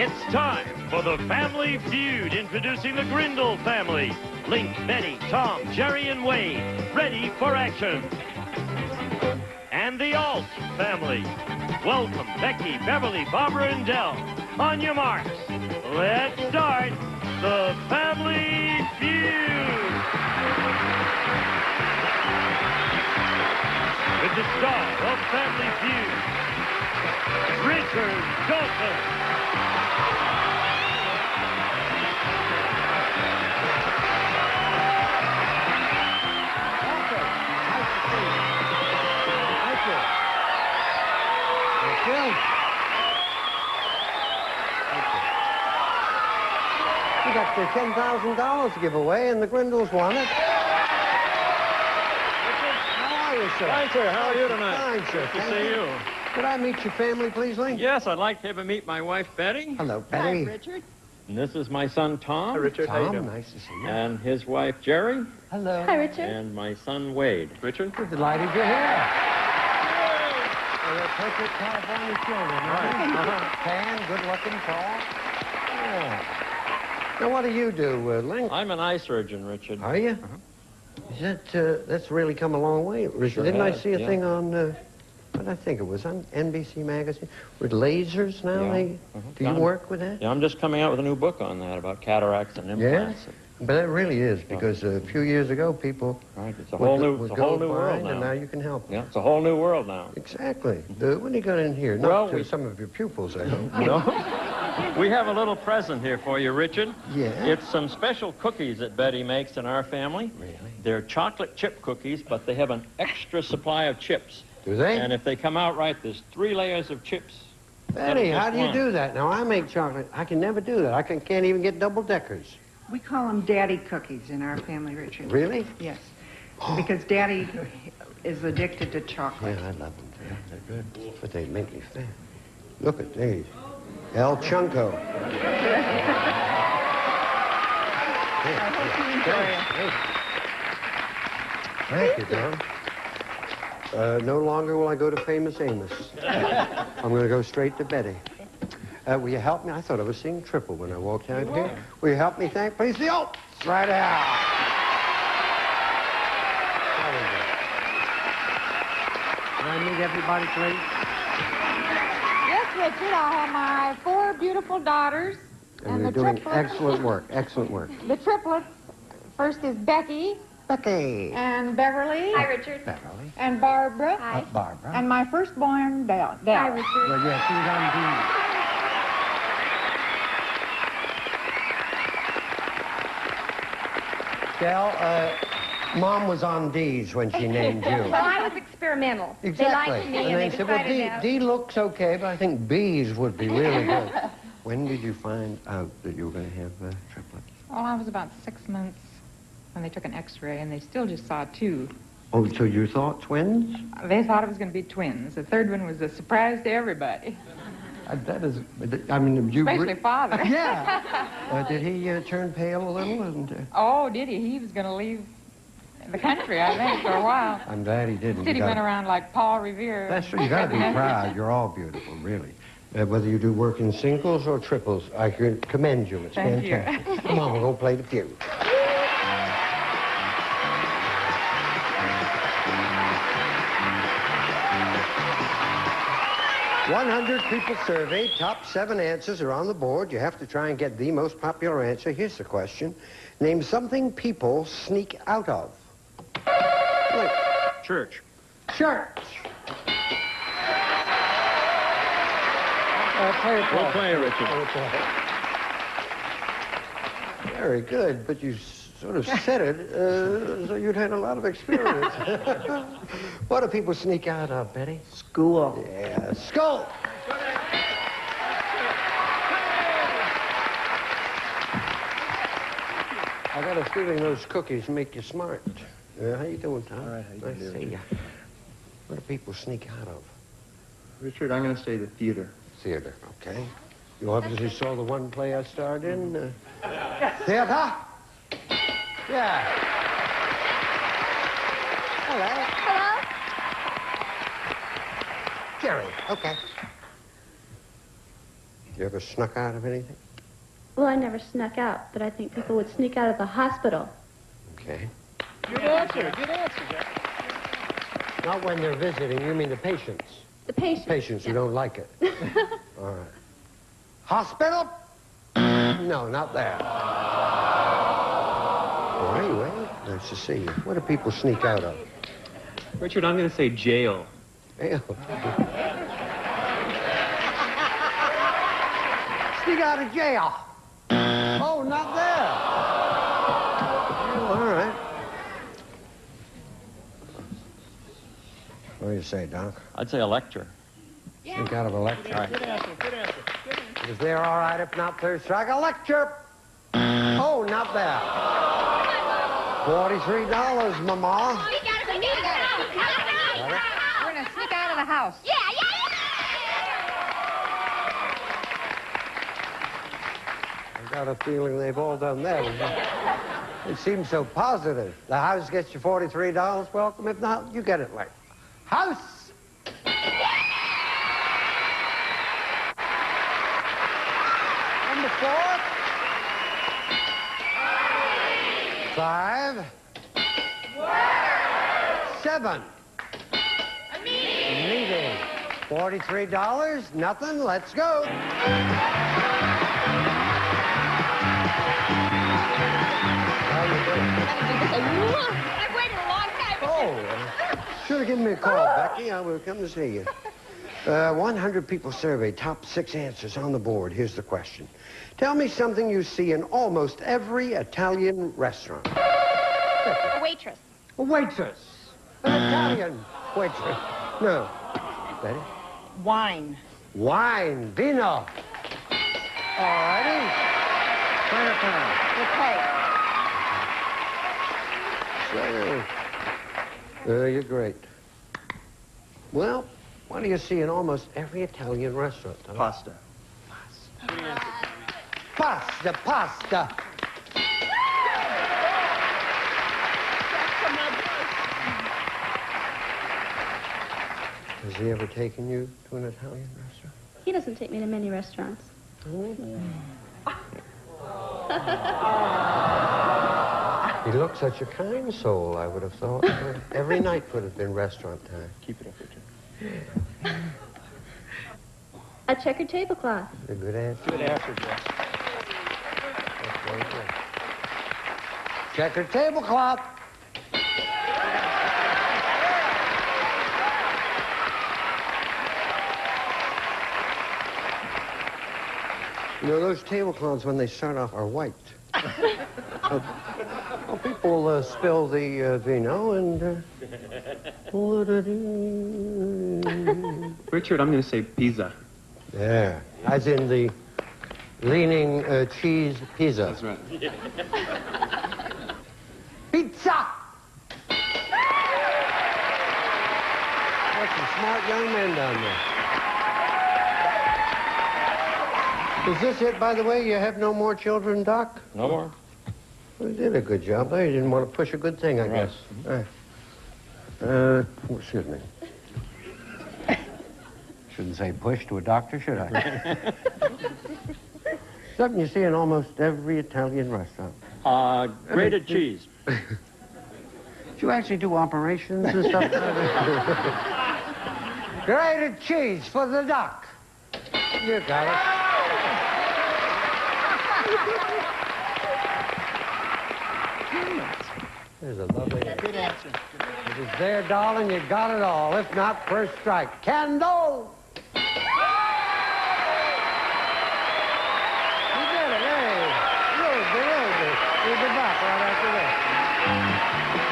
It's time for the Family Feud, introducing the Grindle family. Link, Betty, Tom, Jerry, and Wade, ready for action. And the Alt family. Welcome, Becky, Beverly, Barbara, and Dell. On your marks, let's start the Family Feud. With the star of Family Feud, Richard Dawson. You got the $10,000 to give away, and the Grindles won it. How are you, sir? Fine, sir. How are you tonight? Fine, sir. Good to see you. Could I meet your family, please, Link? Yes, I'd like to have you meet my wife, Betty. Hello, Betty. Hi, Richard. And this is my son, Tom. Hi, Richard. How you Tom, doing? nice to see you. And his wife, Jerry. Hello. Hi, Richard. And my son, Wade. Richard? We're delighted you're here. They're perfect California children, right? Tan, good-looking, tall. Yeah. Now, what do you do, Link? I'm an eye surgeon, Richard. Are you? Is that, that's really come a long way, Richard. Sure Didn't I has, see a yeah. thing on, what did I think it was, on NBC Magazine? With lasers now? Yeah. Do you work with that? Yeah, I'm just coming out with a new book on that, about cataracts and implants. But it really is, because a few years ago, people Right, it's a whole new world blind, now. and now you can help them. Yeah, it's a whole new world now. Exactly. When do you got in here? Well, Not to some of your pupils, I hope. No? We have a little present here for you, Richard. Yeah? It's some special cookies that Betty makes in our family. Really? They're chocolate chip cookies, but they have an extra supply of chips. Do they? And if they come out right, there's 3 layers of chips. Betty, Just how do you one. do that? Now, I make chocolate. I can never do that. I can't even get double-deckers. We call them daddy cookies in our family, Richard. Really? Yes. Because daddy is addicted to chocolate. Yeah, I love them. Yeah, they're good. But they make me fat. Look at these. El Chunko. Thank you, Don. No longer will I go to Famous Amos. I'm going to go straight to Betty. Will you help me? I thought I was seeing triple when I walked out here. Will you help me? Please, the Alts. Right out. Can I meet everybody, please? Yes, Richard, I have my 4 beautiful daughters. And the you're doing triplets. excellent work. Excellent work. The triplets. First is Becky Becky. and Beverly. Hi, Richard. Beverly. And Barbara. Hi. Barbara. And my firstborn, Dell. Hi, Richard. Well, yeah, she's on D. Del, Mom was on D's when she named you. Well, I was experimental. Exactly. They liked me, and they said, well, decided that. D looks okay, but I think B's would be really good. When did you find out that you were going to have triplets? Well, I was about 6 months when they took an X-ray, and they still just saw 2. Oh, so you thought twins? They thought it was going to be twins. The third one was a surprise to everybody, That is, I mean, you... especially Father. Yeah. Did he turn pale a little? And, Oh, did he? He was going to leave the country, I think, for a while. I'm glad he didn't. Instead, he went around like Paul Revere. That's true. You got to be proud. You're all beautiful, really. Whether you do work in singles or triples, I can commend you. It's Thank you. fantastic. Come on, we'll go play the feud. "100 people surveyed. Top 7 answers are on the board. You have to try and get the most popular answer. Here's the question. Name something people sneak out of. Wait. Church. Church. We'll play, Richard. Very good, but you sort of said it so you'd had a lot of experience. What do people sneak out of, Betty? School. Yeah, school. I got a feeling those cookies make you smart. How you doing, Tom? All right, how you doing? Nice to see you. What do people sneak out of? Richard, I'm going to say the theater. Theater, okay. You obviously saw the one play I starred in. Theater? Yeah. Hello. Hello? Jerry, okay. You ever snuck out of anything? Well, I never snuck out, but I think people would sneak out of the hospital. Okay. Good answer, Jack. Not when they're visiting. You mean the patients? The patients. Patients who don't like it. All right. Hospital? No, not there. Well, anyway, nice to see you. What do people sneak out of? Richard, I'm going to say jail. Jail. Sneak out of jail. Oh, not there. Oh, all right. What do you say, Doc? I'd say a lecture. Sneak out of a lecture. Right. Good answer, good answer. Good answer. Is there all right? If not, third strike, a lecture. Oh, not there. $43, Mama. Sneak out of the meeting. We're going to sneak out of the house. Yeah. I got a feeling they've all done that. It seems so positive. The house gets you $43, welcome. If not, you get it later. House! Number 4. 5. 7. A meeting. $43, nothing, let's go. I've waited a long time. Oh, should have given me a call, Becky. I would have come to see you. 100 people surveyed, top 6 answers on the board. Here's the question. Tell me something you see in almost every Italian restaurant. A waitress. A waitress. An Italian waitress. No. Betty? Wine. Wine. Vino. All righty. Okay. You're great. Well, what do you see in almost every Italian restaurant? Huh? Pasta. Pasta, pasta. Has he ever taken you to an Italian restaurant? He doesn't take me to many restaurants. He looked such a kind soul, I would have thought. Every night would have been restaurant time. Keep it up, Richard. A checkered tablecloth. A good answer. Good answer, Jack. That's very good. Checkered tablecloth. You know, those tablecloths, when they start off, are white. People spill the vino and... Richard, I'm going to say pizza. There. As in the leaning cheese pizza. That's right. Pizza! That's some smart young men down there. Is this it, by the way? You have no more children, Doc? No more? Well, you did a good job there. You didn't want to push a good thing, I Right. guess. Excuse me. Shouldn't say push to a doctor, should I? Something you see in almost every Italian restaurant. Grated cheese. Do you actually do operations and stuff? Grated cheese for the doc. You got it. There's a lovely answer. Good answer. If it's there, darling, you got it all. If not, first strike. Candle! You did it, hey. Really good. You'll be back right after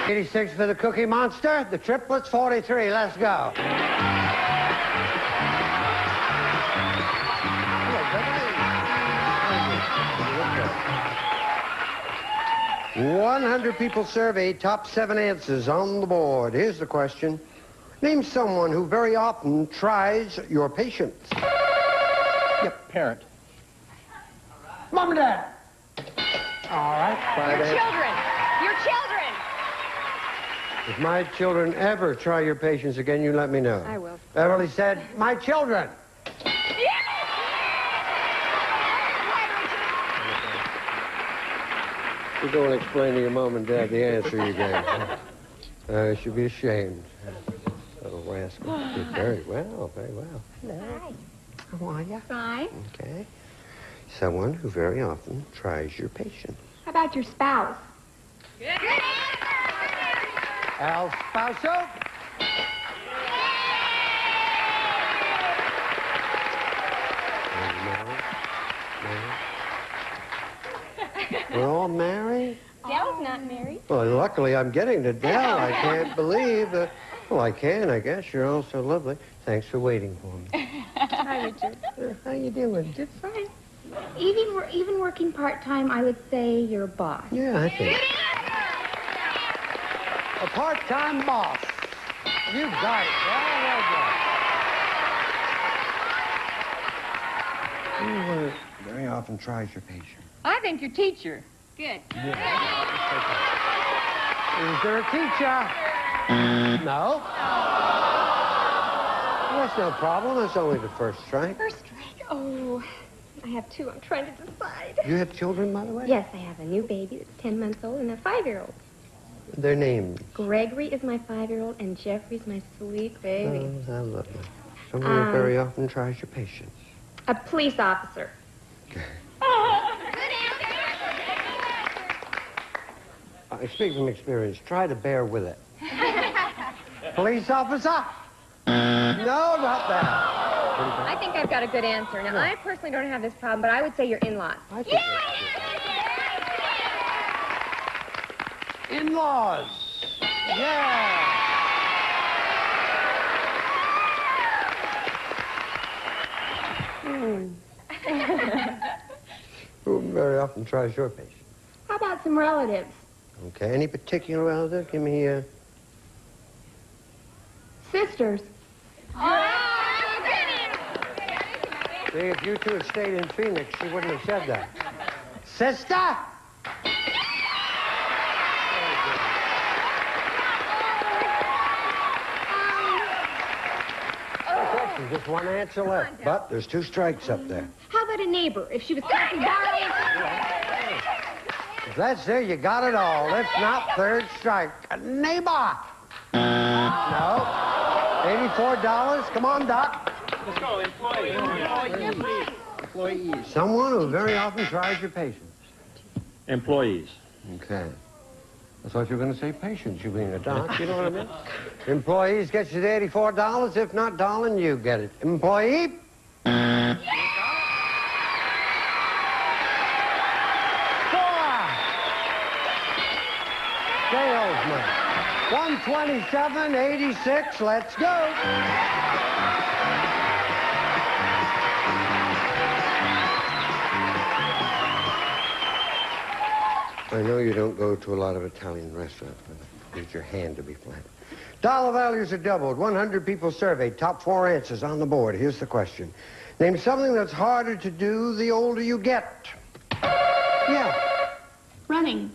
this. 86 for the Cookie Monster. The triplets, 43. Let's go. 100 people surveyed, top 7 answers on the board. Here's the question. Name someone who very often tries your patience. Yep, parent. Mom and Dad. All right. Your children. Your children. If my children ever try your patience again, you let me know. I will. Beverly said, my children. You go and explain to your mom and dad the answer you gave. You should be ashamed. Little rascal. Did very well, very well. Hi. How are you? Fine. Okay. Someone who very often tries your patience. How about your spouse? El Sposo. We're all married? Dell's not married. Well, luckily I'm getting to Dell. I can't believe that. Well, I can, I guess. You're all so lovely. Thanks for waiting for me. Hi, Richard. How you doing? Just fine. Even working part-time, I would say you're a boss. Yeah, I think. A part-time boss. You got it. Well done. Who very often tries your patience? I think your teacher. Good. Is there a teacher? No. That's no problem. That's only the first strike. First strike? Oh, I have two. I'm trying to decide. You have children, by the way? Yes, I have a new baby that's 10 months old and a 5-year-old. Their names? Gregory is my 5-year-old and Jeffrey's my sweet baby. Oh, how lovely. Someone who very often tries your patience. A police officer. I speak from experience. Try to bear with it. Police officer? No, not that. I think I've got a good answer. Now, I personally don't have this problem, but I would say your in-laws. I think in-laws. Yeah. Who very often tries your patience? How about some relatives? Okay, any particular relative? Give me a... Sisters. See, if you two had stayed in Phoenix, she wouldn't have said that. Sister! Just one answer left, but there's 2 strikes up there. How about a neighbor? If she was constantly borrowing... If that's there, you got it all. If not, 3rd strike. A neighbor! No. $84. Come on, Doc. Let's go, employees. Someone who very often tries your patience. Employees. Okay. I thought you were going to say patience, you being a doc. You know what I mean? Employees get you the $84. If not, darling, you get it. Employee? Salesman. 127.86. Let's go. I know you don't go to a lot of Italian restaurants, but you need your hand to be flat. Dollar values are doubled. 100 people surveyed. Top 4 answers on the board. Here's the question. Name something that's harder to do the older you get. Yeah. Running.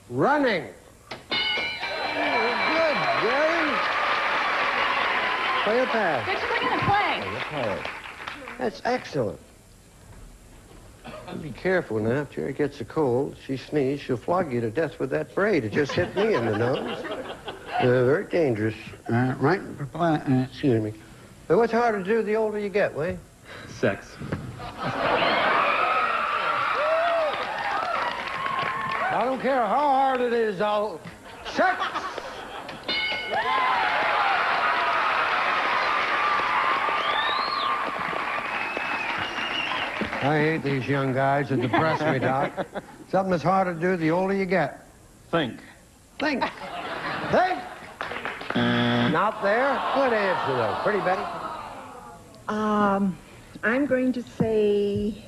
Running. Oh, good, Jerry. Play a pass. Good, we're going to play. That's excellent. Be careful now. If Jerry gets a cold, she sneezes, she'll flog you to death with that braid. It just hit me in the nose. Very dangerous. Right? Excuse me. But what's harder to do the older you get, Wayne? Sex. I don't care how hard it is, I'll... Sex! I hate these young guys that depress me, Doc. Something that's harder to do the older you get. Think. Think. Think. Not there. Good answer, though. Pretty, Betty? I'm going to say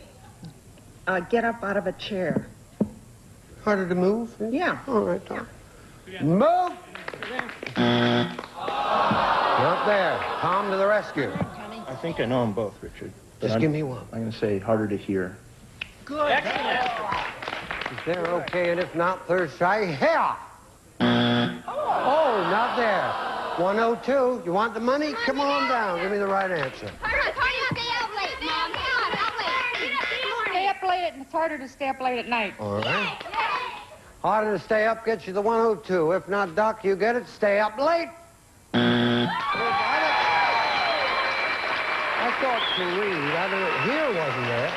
get up out of a chair. Harder to move? Yeah. All right, Tom. Move! Not there. Tom to the rescue. I think I know them both, Richard. Just give me one. I'm going to say harder to hear. Good. Is there okay, and if not, third strike? Here! Oh, not there. 102. You want the money? Come on down. Give me the right answer. Stay up late, and it's harder to stay up late at night. All right. Harder to stay up gets you the 102. If not, Doc, you get it. Stay up late. I thought to read. I don't know. Here wasn't there.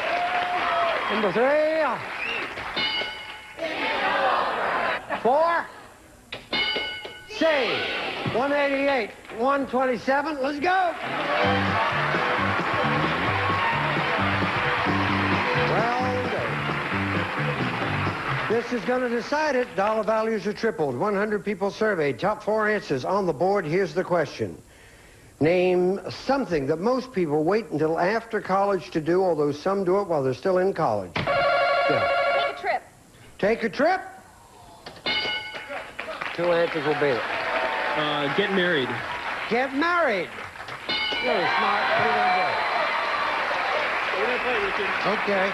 Number 3. 4. Say. 188. 127. Let's go. This is going to decide it. Dollar values are tripled. 100 people surveyed. Top 4 answers on the board. Here's the question. Name something that most people wait until after college to do, although some do it while they're still in college. Yeah. Take a trip. Take a trip? 2 answers will beat it. Get married. Get married. Really smart. What are you going to do? Okay.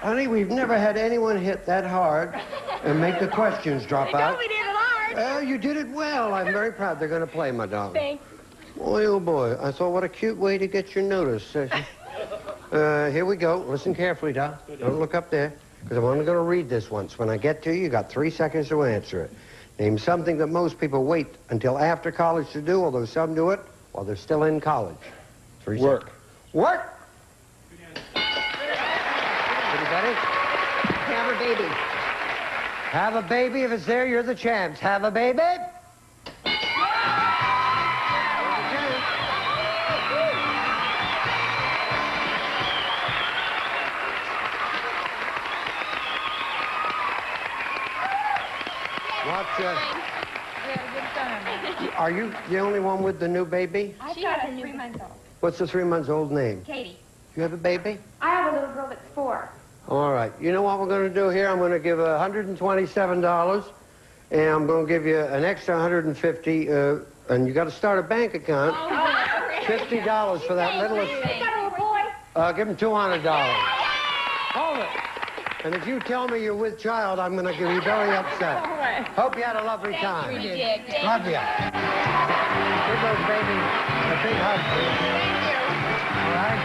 Honey, we've never had anyone hit that hard and make the questions drop out. We did it hard. Well, you did it well. I'm very proud. They're going to play, my darling. Thanks. Boy, oh boy. I thought, what a cute way to get your notice. Here we go. Listen carefully, Doc. Don't look up there, because I'm only going to read this once. When I get to you, you got 3 seconds to answer it. Name something that most people wait until after college to do, although some do it while they're still in college. 3 Work. seconds. Work! Anybody? Have a baby. Have a baby. If it's there, you're the champs. Have a baby. Are you the only one with the new baby? She has a 3 months old. What's the 3-month-old name? Katie. You have a baby? I have a little girl that's 4. All right. You know what we're going to do here? I'm going to give $127, and I'm going to give you an extra $150, and you got to start a bank account. $50 for that littlest. Give him $200. Hold it. And if you tell me you're with child, I'm going to be very upset. Hope you had a lovely time. We did. Love you. Give those babies a big hug. All right?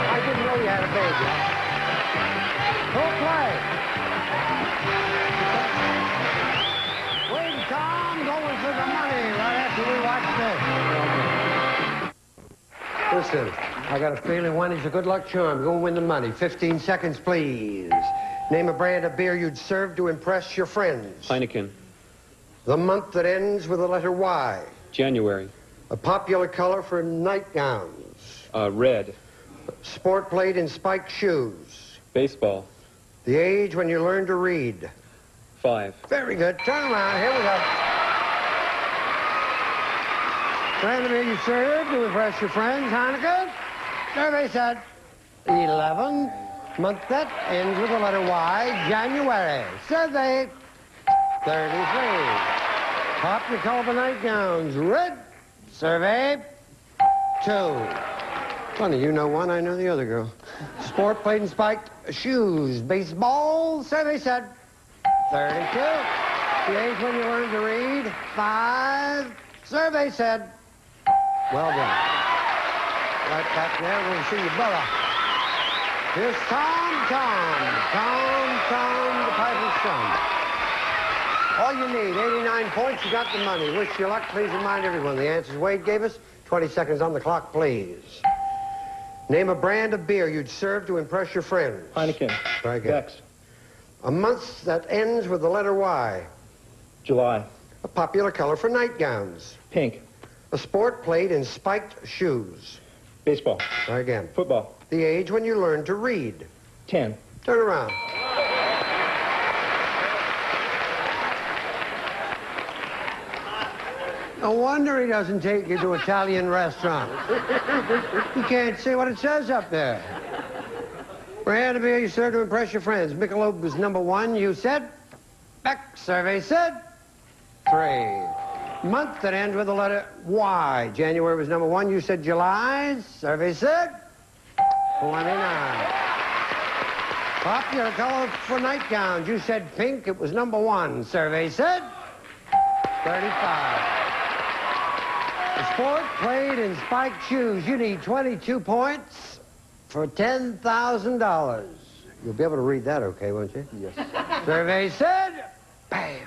I didn't know you had a baby. Who'll play? Wade Tom going for the money right after we watch this. Listen, I got a feeling Wendy's a good luck charm. Go and win the money. 15 seconds, please. Name a brand of beer you'd serve to impress your friends. Heineken. The month that ends with the letter Y. January. A popular color for nightgowns. Red. Sport played in spiked shoes. Baseball. The age when you learn to read. 5. Very good. Turn around. Here we go. Brand of beer you serve to impress your friends. Heineken. Survey said 11. Month that ends with the letter Y. January. Survey 33. Popular color for nightgowns. Red. Survey 2. Funny, you know one, I know the other girl. Sport played in spiked shoes. Baseball. Survey said 32. The age when you learn to read. 5. Survey said. Well done. Right back there, we'll see you, brother. Here's Tom, the Piper's son. All you need, 89 points, you got the money. Wish you luck. Please remind everyone the answers Wade gave us. 20 seconds on the clock, please. Name a brand of beer you'd serve to impress your friends. Heineken. Very good. Beck's. A month that ends with the letter Y. July. A popular color for nightgowns. Pink. A sport played in spiked shoes. Baseball. Try again. Football. The age when you learn to read. 10. Turn around. No wonder he doesn't take you to Italian restaurants. You can't see what it says up there. Brand of beer you serve to impress your friends. Michelob was number 1, you said. Beck, survey said. 3. Month that ends with the letter Y. January was number 1, you said July. Survey said 29. Popular color for nightgowns, you said pink. It was number 1. Survey said 35. The sport played in spiked shoes. You need 22 points for $10,000. You'll be able to read that okay, won't you? Yes. Survey said, bam.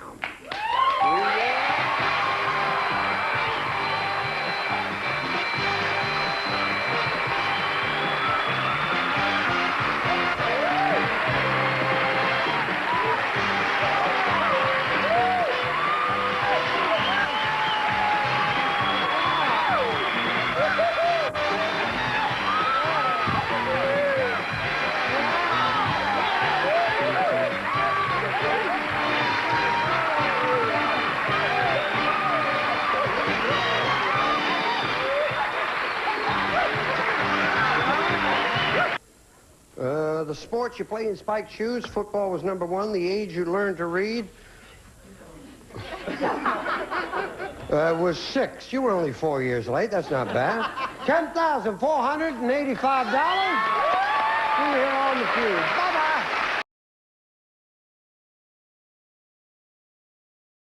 The sports you play in spiked shoes, football was number one. The age you learned to read was 6. You were only 4 years late. That's not bad. $10,485. We're here on the Feud.